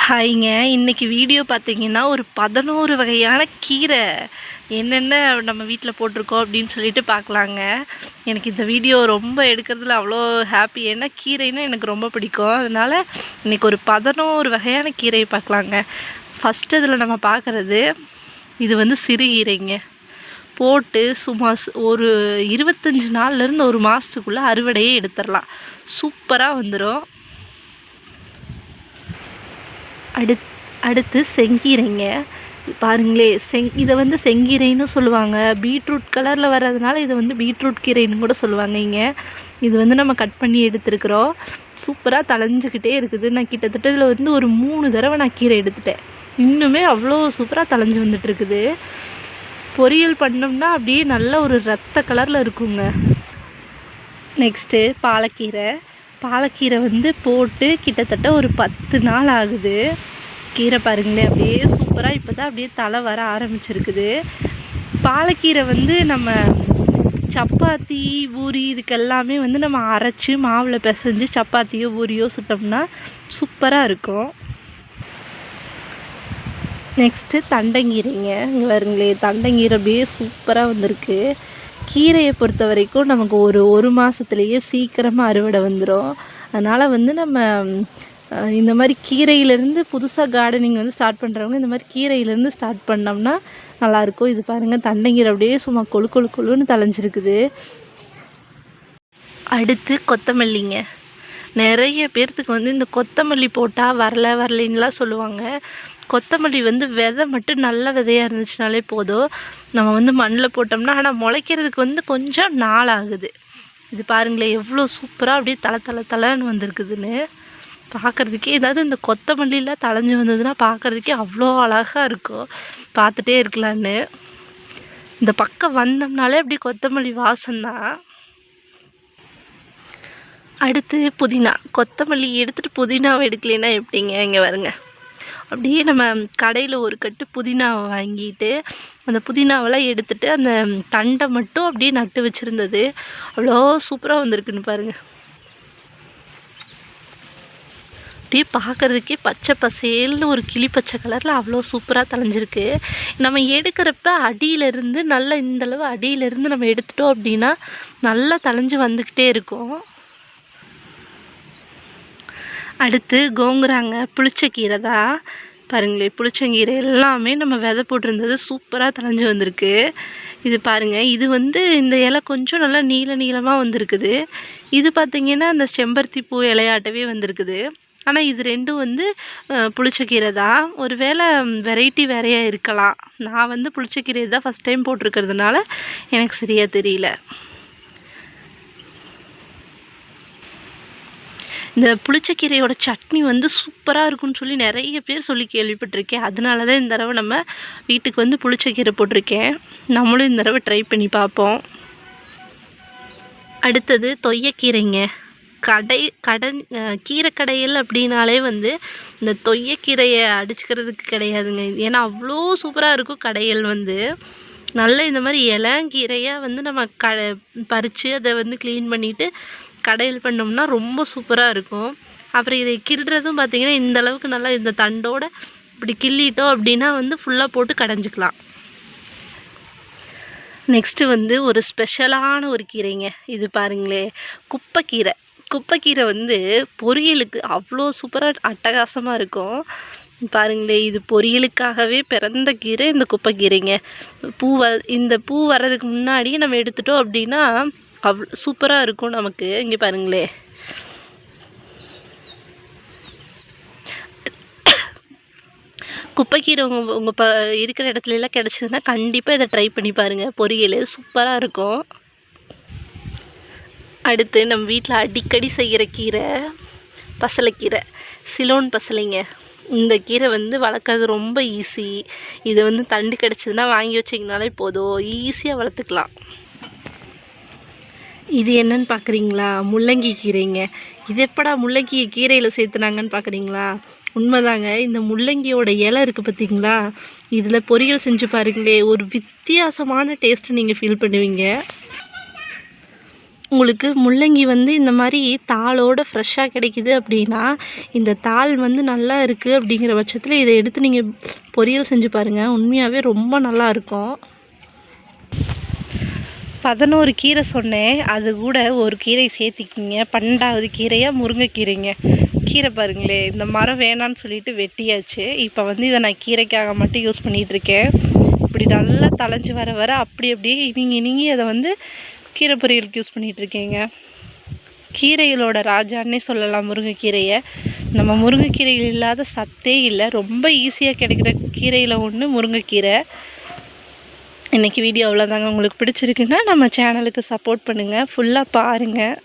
ஹாய்ங்க. இன்றைக்கி வீடியோ பார்த்தீங்கன்னா ஒரு 11 வகையான கீரை என்னென்ன நம்ம வீட்டில் போட்டிருக்கோம் அப்படின்னு சொல்லிட்டு பார்க்கலாங்க. எனக்கு இந்த வீடியோ ரொம்ப எடுக்கிறதுல அவ்வளோ ஹாப்பி. ஏன்னா கீரைன்னா எனக்கு ரொம்ப பிடிக்கும். அதனால் இன்றைக்கி ஒரு 11 வகையான கீரையை பார்க்கலாங்க. ஃபஸ்ட்டு இதில் நம்ம பார்க்குறது இது வந்து சிறுகீரைங்க. போட்டு சும்மா ஒரு 25 நாள்லேருந்து ஒரு மாதத்துக்குள்ளே அறுவடையே எடுத்துடலாம். சூப்பராக வந்துடும். அடுத்து செங்கீரைங்க. பாருங்களே, இதை வந்து செங்கீரைன்னு சொல்லுவாங்க. பீட்ரூட் கலரில் வர்றதுனால இதை வந்து பீட்ரூட் கீரைன்னு கூட சொல்லுவாங்க. இது வந்து நம்ம கட் பண்ணி எடுத்துருக்குறோம். சூப்பராக தளைஞ்சிக்கிட்டே இருக்குது. நான் கிட்டத்தட்ட இதில் வந்து ஒரு 3 தடவை நான் கீரை எடுத்துட்டேன். இன்னுமே அவ்வளோ சூப்பராக தளைஞ்சு வந்துட்டுருக்குது. பொரியல் பண்ணோம்னா அப்படியே நல்ல ஒரு ரத்த கலரில் இருக்குங்க. நெக்ஸ்ட்டு பாலக்கீரை வந்து போட்டு கிட்டத்தட்ட ஒரு 10 நாள் ஆகுது. கீரை பாருங்களேன், அப்படியே சூப்பராக இப்போ தான் அப்படியே தலை வர ஆரம்பிச்சிருக்குது. பாலக்கீரை வந்து நம்ம சப்பாத்தி பூரி இதுக்கெல்லாமே வந்து நம்ம அரைச்சி மாவில் பிசைஞ்சு சப்பாத்தியோ பூரியோ சுட்டோம்னா சூப்பராக இருக்கும். நெக்ஸ்ட்டு தண்டங்கீரைங்க. இங்கே வருங்களே, தண்டங்கீரை அப்படியே சூப்பராக வந்திருக்கு. கீரையை பொறுத்த வரைக்கும் நமக்கு ஒரு மாதத்துலேயே சீக்கிரமாக அறுவடை வந்துடும். அதனால் வந்து நம்ம இந்த மாதிரி கீரையிலேருந்து புதுசாக கார்டனிங் வந்து ஸ்டார்ட் பண்ணுறவங்க இந்த மாதிரி கீரையிலேருந்து ஸ்டார்ட் பண்ணோம்னா நல்லாயிருக்கும். இது பாருங்கள், தண்டங்கீரை அப்படியே சும்மா கொழுன்னு தளைஞ்சிருக்குது. அடுத்து கொத்தமல்லிங்க. நிறைய பேர்த்துக்கு வந்து இந்த கொத்தமல்லி போட்டால் வரலின்லாம் சொல்லுவாங்க. கொத்தமல்லி வந்து விதை மட்டும் நல்ல விதையாக இருந்துச்சுனாலே போதும். நம்ம வந்து மண்ணில் போட்டோம்னா ஆனால் முளைக்கிறதுக்கு வந்து கொஞ்சம் நாள் ஆகுது. இது பாருங்களேன், எவ்வளோ சூப்பராக அப்படியே தலைன்னு வந்திருக்குதுன்னு. பார்க்குறதுக்கே ஏதாவது இந்த கொத்தமல்லிலாம் தளைஞ்சு வந்ததுன்னா பார்க்குறதுக்கே அவ்வளோ அழகாக இருக்கும். பார்த்துட்டே இருக்கலான்னு. இந்த பக்கம் வந்தோம்னாலே அப்படி கொத்தமல்லி வாசம்தான். அடுத்து புதினா. கொத்தமல்லி எடுத்துகிட்டு புதினாவை எடுக்கலைன்னா எப்படிங்க? இங்கே வருங்க, அப்படியே நம்ம கடையில் ஒரு கட்டு புதினாவை வாங்கிட்டு அந்த புதினாவெல்லாம் எடுத்துகிட்டு அந்த தண்டை மட்டும் அப்படியே நட்டு வச்சுருந்தது. அவ்வளோ சூப்பராக வந்திருக்குன்னு பாருங்கள். அப்படியே பார்க்குறதுக்கே பச்சை பசேல்னு ஒரு கிளி பச்சை கலரில் அவ்வளோ சூப்பராக தளைஞ்சிருக்கு. நம்ம எடுக்கிறப்ப அடியிலேருந்து நல்லா இந்தளவு அடியிலேருந்து நம்ம எடுத்துட்டோம் அப்படின்னா நல்லா தளைஞ்சு வந்துக்கிட்டே இருக்கும். அடுத்து கோங்குராங்க. புளிச்சக்கீரை தான் பாருங்களேன். புளிச்சக்கீரை எல்லாமே நம்ம விதை போட்டிருந்தது சூப்பராக தளைஞ்சு வந்திருக்கு. இது பாருங்கள், இது வந்து இந்த இலை கொஞ்சம் நல்லா நீளமாக வந்திருக்குது. இது பார்த்திங்கன்னா அந்த செம்பருத்தி பூ இலையாட்டவே வந்திருக்குது. ஆனால் இது ரெண்டும் வந்து புளிச்சக்கீரை தான். ஒரு வேளை வெரைட்டி வேறையாக இருக்கலாம். நான் வந்து புளிச்சக்கீரை தான் ஃபஸ்ட் டைம் போட்டிருக்கிறதுனால எனக்கு சரியாக தெரியல. இந்த புளிச்சக்கீரையோட சட்னி வந்து சூப்பராக இருக்குன்னு சொல்லி நிறைய பேர் சொல்லி கேள்விப்பட்டிருக்கேன். அதனால தான் இந்த தடவை நம்ம வீட்டுக்கு வந்து புளிச்சக்கீரை போட்டிருக்கேன். நம்மளும் இந்த தடவை ட்ரை பண்ணி பார்ப்போம். அடுத்தது தொய்யக்கீரைங்க. கீரை கடையில் அப்படின்னாலே வந்து இந்த தொய்யக்கீரையை அடிச்சுக்கிறதுக்கு கிடையாதுங்க. ஏன்னா அவ்வளோ சூப்பராக இருக்கும் கடையில் வந்து. நல்ல இந்த மாதிரி இளங்கீரையாக வந்து நம்ம பறித்து அதை வந்து க்ளீன் பண்ணிவிட்டு கடையில் பண்ணோம்னா ரொம்ப சூப்பராக இருக்கும். அப்புறம் இதை கிள்றதும் பார்த்திங்கன்னா இந்த அளவுக்கு நல்லா இந்த தண்டோடு இப்படி கிள்ளிட்டோம் அப்படின்னா வந்து ஃபுல்லாக போட்டு கடைஞ்சிக்கலாம். நெக்ஸ்ட்டு வந்து ஒரு ஸ்பெஷலான ஒரு கீரைங்க. இது பாருங்களே, குப்பைக்கீரை வந்து பொரியலுக்கு அவ்வளோ சூப்பராக அட்டகாசமாக இருக்கும். பாருங்களே, இது பொரியலுக்காகவே பிறந்த கீரை இந்த குப்பைக்கீரைங்க. இந்த பூ வர்றதுக்கு முன்னாடியே நம்ம எடுத்துட்டோம் அப்படின்னா சூப்பராக இருக்கும் நமக்கு. இங்கே பாருங்களே, குப்பைக்கீரை உங்கள் இருக்கிற இடத்துலலாம் கிடச்சிதுன்னா கண்டிப்பாக இதை ட்ரை பண்ணி பாருங்கள். பொரியல் சூப்பராக இருக்கும். அடுத்து நம்ம வீட்டில் அடிக்கடி செய்கிற கீரை பசலைக்கீரை, சிலோன் பசலைங்க. இந்த கீரை வந்து வளர்க்குறது ரொம்ப ஈஸி. இதை வந்து தண்டு கிடச்சிதுன்னா வாங்கி வச்சிங்கனாலே போதும், ஈஸியாக வளர்த்துக்கலாம். இது என்னன்னு பார்க்குறீங்களா? முள்ளங்கி கீரைங்க. இது எப்படா முள்ளங்கி கீரையில் சேர்த்துனாங்கன்னு பார்க்குறீங்களா? உண்மைதாங்க. இந்த முள்ளங்கியோட இலை இருக்குது பார்த்திங்களா, இதில் பொரியல் செஞ்சு பாருங்களே, ஒரு வித்தியாசமான டேஸ்ட்டு நீங்கள் ஃபீல் பண்ணுவீங்க. உங்களுக்கு முள்ளங்கி வந்து இந்த மாதிரி தாளோட ஃப்ரெஷ்ஷாக கிடைக்குது அப்படின்னா, இந்த தாள் வந்து நல்லா இருக்குது அப்படிங்கிற பட்சத்தில் இதை எடுத்து நீங்கள் பொரியல் செஞ்சு பாருங்கள். உண்மையாகவே ரொம்ப நல்லாயிருக்கும். 11 கீரை சொன்னேன், அது கூட ஒரு கீரை சேர்த்திக்கிங்க. 12வது கீரையாக முருங்கைக்கீரைங்க. கீரை பாருங்களேன், இந்த மரம் வேணான்னு சொல்லிட்டு வெட்டியாச்சு. இப்போ வந்து இதை நான் கீரைக்காக மட்டும் யூஸ் பண்ணிகிட்ருக்கேன். இப்படி நல்லா தளைஞ்சு வர வர அப்படியே இனிங்கி அதை வந்து கீரை பொரியலுக்கு யூஸ் பண்ணிகிட்ருக்கேங்க. கீரைகளோட ராஜான்னே சொல்லலாம் முருங்கைக்கீரையை. நம்ம முருங்கைக்கீரையில் இல்லாத சத்தே இல்லை. ரொம்ப ஈஸியாக கிடைக்கிற கீரையில் ஒன்று முருங்கைக்கீரை. இன்றைக்கி வீடியோ அவ்வளோதாங்க. உங்களுக்கு பிடிச்சிருக்குன்னா நம்ம சேனலுக்கு சப்போர்ட் பண்ணுங்கள், ஃபுல்லாக பாருங்கள்.